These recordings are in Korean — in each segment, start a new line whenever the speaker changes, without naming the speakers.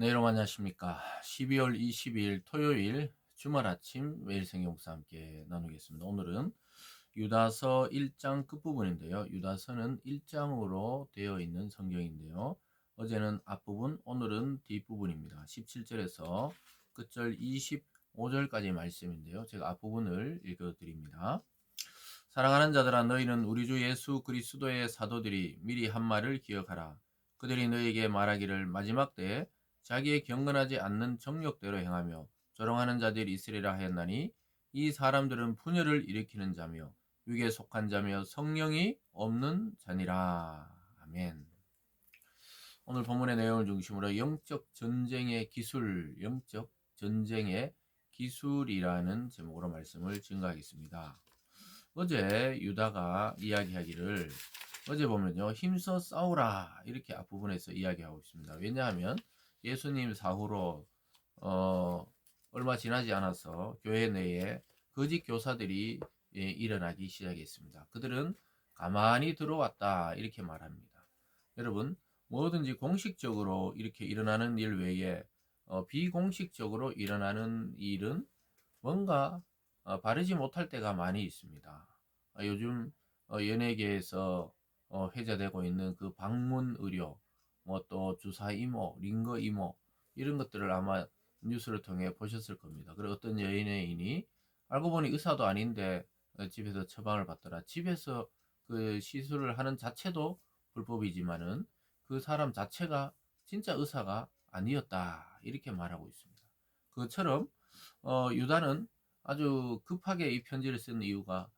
네, 여러분 안녕하십니까. 12월 22일 토요일 주말 아침 매일 성경 목사 함께 나누겠습니다. 오늘은 유다서 1장 끝부분인데요. 유다서는 1장으로 되어 있는 성경인데요. 어제는 앞부분, 오늘은 뒷부분입니다. 17절에서 끝절 25절까지 말씀인데요. 제가 앞부분을 읽어드립니다. 사랑하는 자들아, 너희는 우리 주 예수 그리스도의 사도들이 미리 한 말을 기억하라. 그들이 너희에게 말하기를 마지막 때에 자기의 경건하지 않는 정욕대로 행하며 조롱하는 자들이 있으리라 하였나니, 이 사람들은 분열을 일으키는 자며 육에 속한 자며 성령이 없는 자니라. 아멘. 오늘 본문의 내용을 중심으로 영적 전쟁의 기술, 영적 전쟁의 기술이라는 제목으로 말씀을 증거하겠습니다. 어제 유다가 이야기하기를, 어제 보면요, 힘써 싸우라 이렇게 앞부분에서 이야기하고 있습니다. 왜냐하면 예수님 사후로 얼마 지나지 않아서 교회 내에 거짓 교사들이 일어나기 시작했습니다. 그들은 가만히 들어왔다 이렇게 말합니다. 여러분, 뭐든지 공식적으로 이렇게 일어나는 일 외에 비공식적으로 일어나는 일은 뭔가 바르지 못할 때가 많이 있습니다. 요즘 연예계에서 회자되고 있는 그 방문 의료, 뭐 또 주사 이모, 링거 이모, 이런 것들을 아마 뉴스를 통해 보셨을 겁니다. 그리고 어떤 연예인이 알고 보니 의사도 아닌데 집에서 처방을 받더라. 집에서 그 시술을 하는 자체도 불법이지만은 그 사람 자체가 진짜 의사가 아니었다 이렇게 말하고 있습니다. 그것처럼 유다는 아주 급하게 이 편지를 쓴 이유가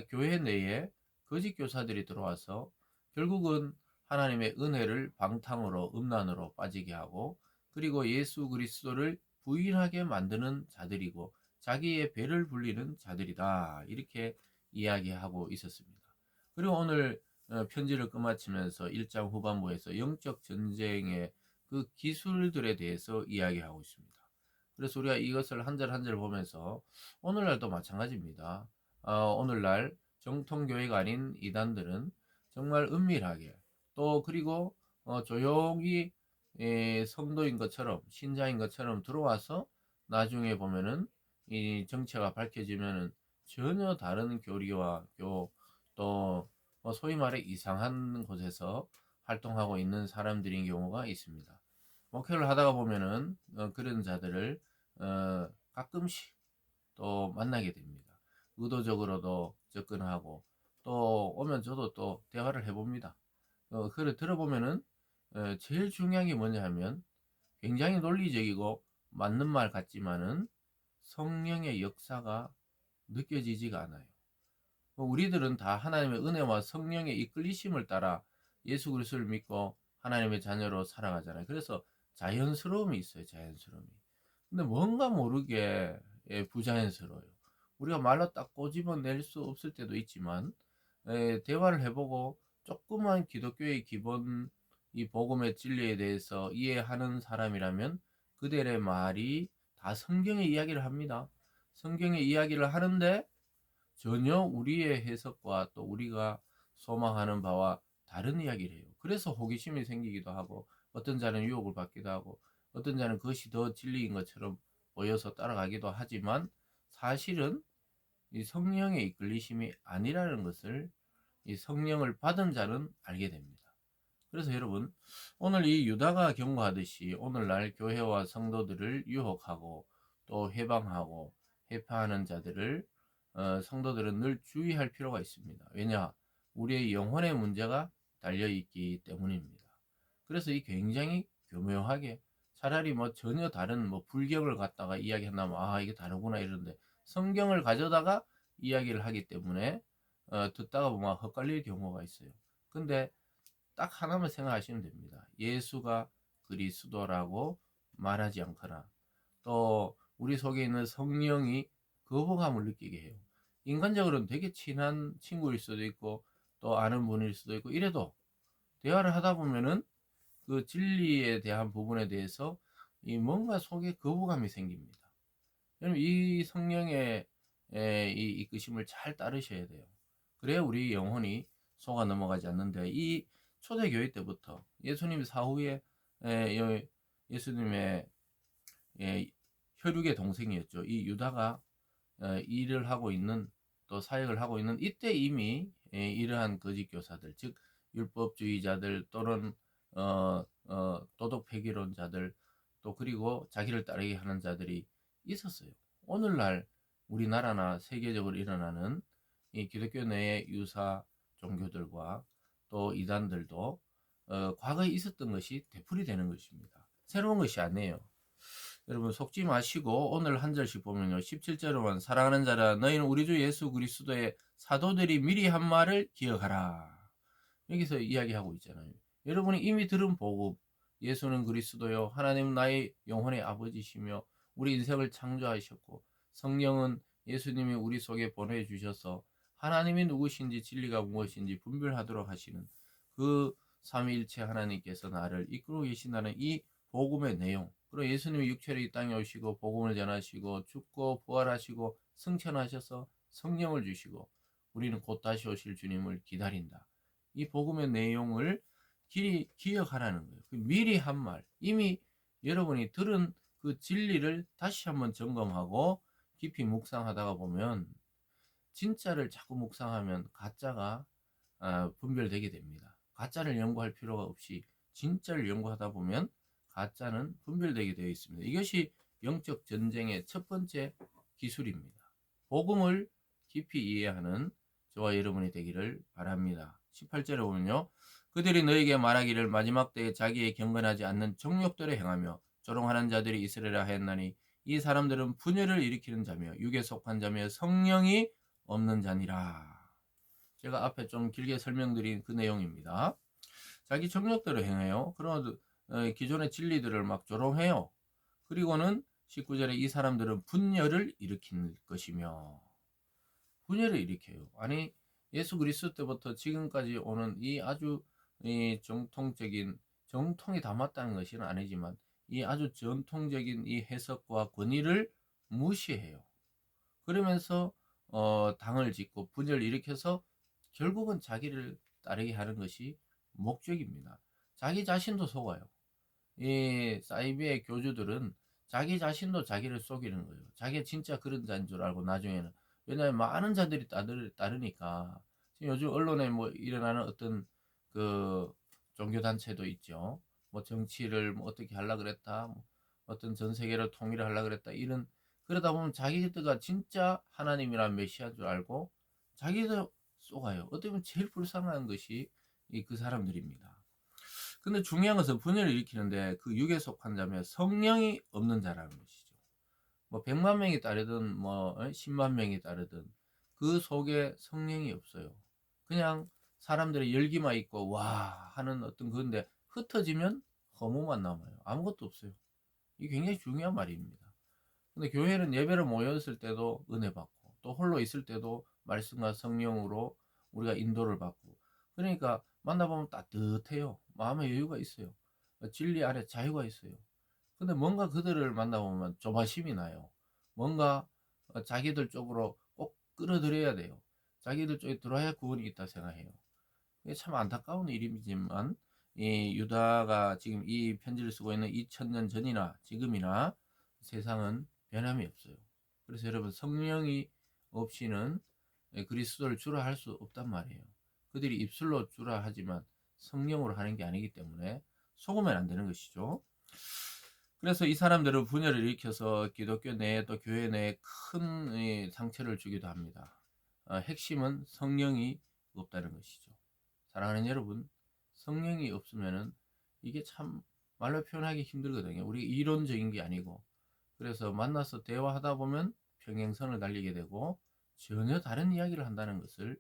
교회 내에 거짓 교사들이 들어와서 결국은 하나님의 은혜를 방탕으로 음란으로 빠지게 하고, 그리고 예수 그리스도를 부인하게 만드는 자들이고 자기의 배를 불리는 자들이다 이렇게 이야기하고 있었습니다. 그리고 오늘 편지를 끝마치면서 1장 후반부에서 영적 전쟁의 그 기술들에 대해서 이야기하고 있습니다. 그래서 우리가 이것을 한 절 한 절 보면서 오늘날도 마찬가지입니다. 오늘날 정통교회가 아닌 이단들은 정말 은밀하게, 또 그리고 조용히 성도인 것처럼, 신자인 것처럼 들어와서 나중에 보면은 이 정체가 밝혀지면은 전혀 다른 교리와 또 소위 말해 이상한 곳에서 활동하고 있는 사람들인 경우가 있습니다. 목회를 하다가 보면은 그런 자들을 가끔씩 또 만나게 됩니다. 의도적으로도 접근하고, 또 오면 저도 또 대화를 해봅니다. 그걸 들어보면은 제일 중요한 게 뭐냐 하면, 굉장히 논리적이고 맞는 말 같지만은 성령의 역사가 느껴지지가 않아요. 우리들은 다 하나님의 은혜와 성령의 이끌리심을 따라 예수 그리스도를 믿고 하나님의 자녀로 살아가잖아요. 그래서 자연스러움이 있어요. 자연스러움이. 근데 뭔가 모르게 부자연스러워요. 우리가 말로 딱 꼬집어낼 수 없을 때도 있지만, 대화를 해보고 조그만 기독교의 기본 이 복음의 진리에 대해서 이해하는 사람이라면 그들의 말이 다 성경의 이야기를 합니다. 성경의 이야기를 하는데 전혀 우리의 해석과 또 우리가 소망하는 바와 다른 이야기를 해요. 그래서 호기심이 생기기도 하고, 어떤 자는 유혹을 받기도 하고, 어떤 자는 그것이 더 진리인 것처럼 보여서 따라가기도 하지만, 사실은 이 성령의 이끌리심이 아니라는 것을 이 성령을 받은 자는 알게 됩니다. 그래서 여러분, 오늘 이 유다가 경고하듯이 오늘날 교회와 성도들을 유혹하고 또 해방하고 해파하는 자들을 성도들은 늘 주의할 필요가 있습니다. 왜냐? 우리의 영혼의 문제가 달려있기 때문입니다. 그래서 이 굉장히 교묘하게, 차라리 뭐 전혀 다른 뭐 불경을 갖다가 이야기한다면 이게 다르구나 이러는데, 성경을 가져다가 이야기를 하기 때문에 듣다가 보면 헛갈릴 경우가 있어요. 근데 딱 하나만 생각하시면 됩니다. 예수가 그리스도라고 말하지 않거나, 또 우리 속에 있는 성령이 거부감을 느끼게 해요. 인간적으로는 되게 친한 친구일 수도 있고 또 아는 분일 수도 있고, 이래도 대화를 하다 보면은 그 진리에 대한 부분에 대해서 이 뭔가 속에 거부감이 생깁니다. 여러분, 이 성령의 이 이끄심을 잘 따르셔야 돼요. 그래야 우리 영혼이 속아 넘어가지 않는데, 이 초대교회 때부터 예수님 사후에 예수님의 혈육의 동생이었죠. 이 유다가 일을 하고 있는, 또 사역을 하고 있는 이때 이미 이러한 거짓 교사들, 즉 율법주의자들 또는 도덕 폐기론자들, 또 그리고 자기를 따르게 하는 자들이 있었어요. 오늘날 우리나라나 세계적으로 일어나는 이 기독교 내의 유사 종교들과 또 이단들도 과거에 있었던 것이 되풀이되는 것입니다. 새로운 것이 아니에요. 여러분 속지 마시고 오늘 한 절씩 보면요. 17절로만 사랑하는 자라 너희는 우리 주 예수 그리스도의 사도들이 미리 한 말을 기억하라. 여기서 이야기하고 있잖아요. 여러분이 이미 들은 복음, 예수는 그리스도요 하나님은 나의 영혼의 아버지시며 우리 인생을 창조하셨고 성령은 예수님이 우리 속에 보내주셔서 하나님이 누구신지 진리가 무엇인지 분별하도록 하시는 그 삼위일체 하나님께서 나를 이끌고 계신다는 이 복음의 내용, 그리고 예수님이 육체로 이 땅에 오시고 복음을 전하시고 죽고 부활하시고 승천하셔서 성령을 주시고 우리는 곧 다시 오실 주님을 기다린다. 이 복음의 내용을 기억하라는 거예요. 미리 한 말, 이미 여러분이 들은 그 진리를 다시 한번 점검하고 깊이 묵상하다가 보면 진짜를 자꾸 묵상하면 가짜가 분별되게 됩니다. 가짜를 연구할 필요가 없이 진짜를 연구하다 보면 가짜는 분별되게 되어 있습니다. 이것이 영적 전쟁의 첫 번째 기술입니다. 복음을 깊이 이해하는 저와 여러분이 되기를 바랍니다. 18절에 보면요. 그들이 너에게 말하기를 마지막 때에 자기의 경건하지 않는 정욕대로 행하며 조롱하는 자들이 있으리라 하였나니 이 사람들은 분열을 일으키는 자며 육에 속한 자며 성령이 없는 자니라. 제가 앞에 좀 길게 설명드린 그 내용입니다. 자기 정욕대로 행해요. 그러나 기존의 진리들을 막 조롱해요. 그리고는 19절에 이 사람들은 분열을 일으킬 것이며, 분열을 일으켜요. 아니 예수 그리스도 때부터 지금까지 오는 이 아주 정통적인, 정통이 다 맞다는 것은 아니지만 이 아주 전통적인 이 해석과 권위를 무시해요. 그러면서 당을 짓고 분열을 일으켜서 결국은 자기를 따르게 하는 것이 목적입니다. 자기 자신도 속아요. 이 사이비의 교주들은 자기 자신도 자기를 속이는 거예요. 자기가 진짜 그런 자인 줄 알고 나중에는, 왜냐하면 많은 자들이 따르니까. 지금 요즘 언론에 뭐 일어나는 어떤 그 종교 단체도 있죠. 뭐 정치를 뭐 어떻게 하려 그랬다, 뭐 어떤 전 세계를 통일을 하려 그랬다, 이런, 그러다 보면 자기들가 진짜 하나님이란 메시아인 줄 알고 자기도 속아요. 어떻게 보면 제일 불쌍한 것이 그 사람들입니다. 근데 중요한 것은 분열을 일으키는데 그 육에 속한 자면 성령이 없는 자라는 것이죠. 뭐 100만 명이 따르든 뭐 10만 명이 따르든 그 속에 성령이 없어요. 그냥 사람들의 열기만 있고 와 하는 어떤 건데 흩어지면 허무만 남아요. 아무것도 없어요. 이게 굉장히 중요한 말입니다. 근데 교회는 예배를 모였을 때도 은혜 받고 또 홀로 있을 때도 말씀과 성령으로 우리가 인도를 받고, 그러니까 만나보면 따뜻해요. 마음의 여유가 있어요. 진리 아래 자유가 있어요. 근데 뭔가 그들을 만나보면 조바심이 나요. 뭔가 자기들 쪽으로 꼭 끌어들여야 돼요. 자기들 쪽에 들어야 구원이 있다 생각해요. 이게 참 안타까운 일이지만 이 유다가 지금 이 편지를 쓰고 있는 2000년 전이나 지금이나 세상은 변함이 없어요. 그래서 여러분 성령이 없이는 그리스도를 주라 할 수 없단 말이에요. 그들이 입술로 주라 하지만 성령으로 하는 게 아니기 때문에 속으면 안 되는 것이죠. 그래서 이 사람들은 분열을 일으켜서 기독교 내에 또 교회 내에 큰 상처를 주기도 합니다. 핵심은 성령이 없다는 것이죠. 사랑하는 여러분, 성령이 없으면은 이게 참 말로 표현하기 힘들거든요. 우리 이론적인 게 아니고. 그래서 만나서 대화하다 보면 평행선을 달리게 되고 전혀 다른 이야기를 한다는 것을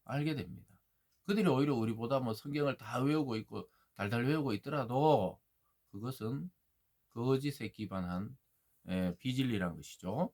알게 됩니다. 그들이 오히려 우리보다 뭐 성경을 다 외우고 있고 달달 외우고 있더라도 그것은 거짓에 기반한 비진리란 것이죠.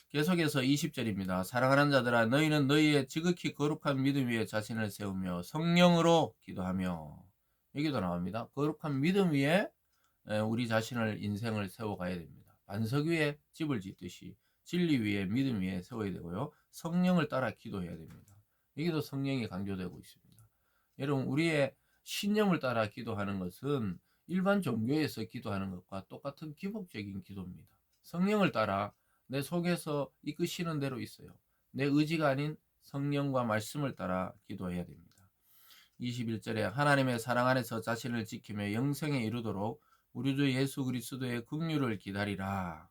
계속해서 20절입니다. 사랑하는 자들아 너희는 너희의 지극히 거룩한 믿음 위에 자신을 세우며 성령으로 기도하며, 여기도 나옵니다. 거룩한 믿음 위에 우리 자신을, 인생을 세워가야 됩니다. 반석 위에 집을 짓듯이 진리 위에 믿음 위에 세워야 되고요. 성령을 따라 기도해야 됩니다. 여기도 성령이 강조되고 있습니다. 여러분 우리의 신념을 따라 기도하는 것은 일반 종교에서 기도하는 것과 똑같은 기복적인 기도입니다. 성령을 따라 내 속에서 이끄시는 대로 있어요. 내 의지가 아닌 성령과 말씀을 따라 기도해야 됩니다. 21절에 하나님의 사랑 안에서 자신을 지키며 영생에 이르도록 우리 주 예수 그리스도의 긍휼을 기다리라.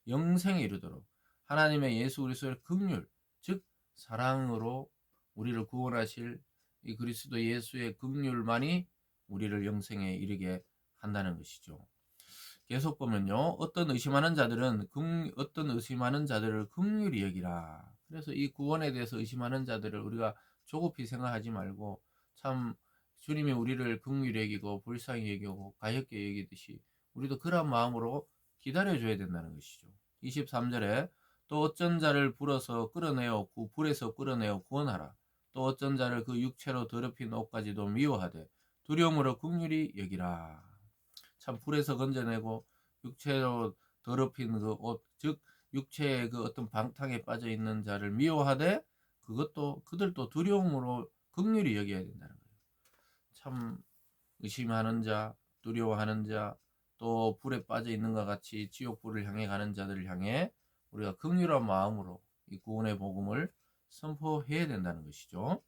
영생에 이르도록 하나님의 예수 그리스도의 긍휼, 즉 사랑으로 우리를 구원하실 이 그리스도 예수의 긍휼만이 우리를 영생에 이르게 한다는 것이죠. 계속 보면요. 어떤 의심하는 자들을 긍휼히 여기라. 그래서 이 구원에 대해서 의심하는 자들을 우리가 조급히 생각하지 말고 참 주님이 우리를 긍휼히 여기고 불쌍히 여기고 가엾게 여기듯이 우리도 그런 마음으로 기다려줘야 된다는 것이죠. 23절에 또 어쩐 자를 불어서 불에서 끌어내어 구원하라. 또 어쩐 자를 그 육체로 더럽힌 옷까지도 미워하되 두려움으로 긍휼히 여기라. 참 불에서 건져내고 육체로 더럽힌 그 옷, 즉 육체의 그 어떤 방탕에 빠져 있는 자를 미워하되 그들도 두려움으로 긍휼히 여겨야 된다는 거예요. 참 의심하는 자, 두려워하는 자, 또 불에 빠져 있는 것 같이 지옥불을 향해 가는 자들을 향해 우리가 긍휼한 마음으로 이 구원의 복음을 선포해야 된다는 것이죠.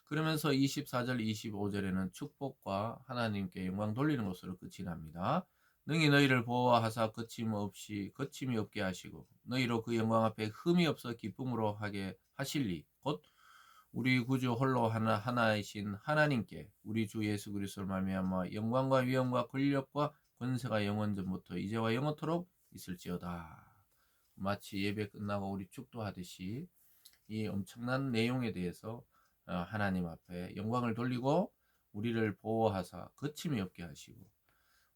그러면서 24절, 25절에는 축복과 하나님께 영광 돌리는 것으로 끝이 납니다. 능히 너희를 보호하사 거침이 없게 하시고 너희로 그 영광 앞에 흠이 없어 기쁨으로 하게 하실리 곧 우리 구주 홀로 하나이신 하나님께 우리 주 예수 그리스도를 말미암아 영광과 위엄과 권력과 권세가 영원전부터 이제와 영원토록 있을지어다. 마치 예배 끝나고 우리 축도하듯이 이 엄청난 내용에 대해서 하나님 앞에 영광을 돌리고 우리를 보호하사 거침이 없게 하시고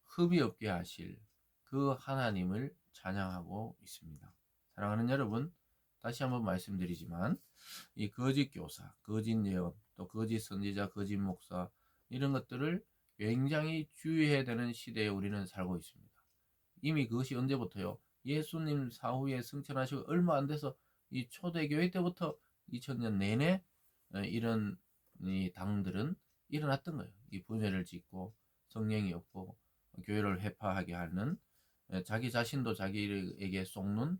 흡이 없게 하실 그 하나님을 찬양하고 있습니다. 사랑하는 여러분, 다시 한번 말씀드리지만 이 거짓 교사, 거짓 예언, 또 거짓 선지자, 거짓 목사 이런 것들을 굉장히 주의해야 되는 시대에 우리는 살고 있습니다. 이미 그것이 언제부터요? 예수님 사후에 승천하시고 얼마 안 돼서 이 초대교회 때부터 2000년 내내 이런 이 당들은 일어났던 거예요. 이 분열을 짓고 성령이 없고 교회를 회파하게 하는 자기 자신도 자기에게 속는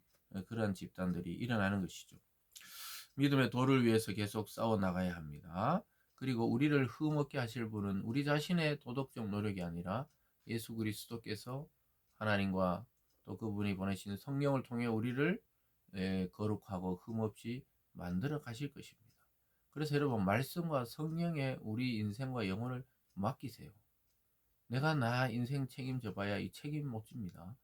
그런 집단들이 일어나는 것이죠. 믿음의 도를 위해서 계속 싸워 나가야 합니다. 그리고 우리를 흠없게 하실 분은 우리 자신의 도덕적 노력이 아니라 예수 그리스도께서 하나님과 또 그분이 보내신 성령을 통해 우리를 거룩하고 흠없이 만들어 가실 것입니다. 그래서 여러분 말씀과 성령에 우리 인생과 영혼을 맡기세요. 내가 나 인생 책임져 봐야 이 책임 못 집니다.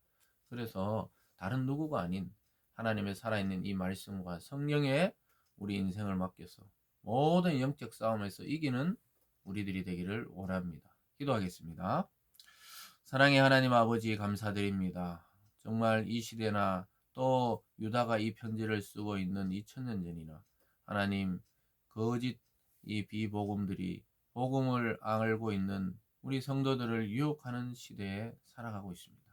그래서 다른 누구가 아닌 하나님의 살아있는 이 말씀과 성령에 우리 인생을 맡겨서 모든 영적 싸움에서 이기는 우리들이 되기를 원합니다. 기도하겠습니다. 사랑의 하나님 아버지 감사드립니다. 정말 이 시대나 또 유다가 이 편지를 쓰고 있는 2000년 전이나 하나님 거짓 이 비복음들이 복음을 알고 있는 우리 성도들을 유혹하는 시대에 살아가고 있습니다.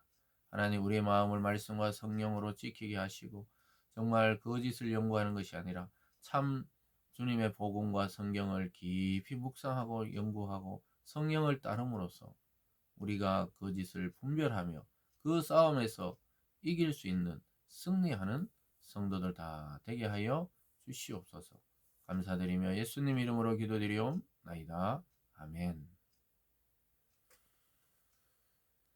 하나님 우리의 마음을 말씀과 성령으로 지키게 하시고 정말 거짓을 연구하는 것이 아니라 참 주님의 복음과 성경을 깊이 묵상하고 연구하고 성령을 따름으로써 우리가 거짓을 분별하며 그 싸움에서 이길 수 있는 승리하는 성도들 다 되게 하여 주시옵소서. 감사드리며 예수님 이름으로 기도드리옵나이다. 아멘.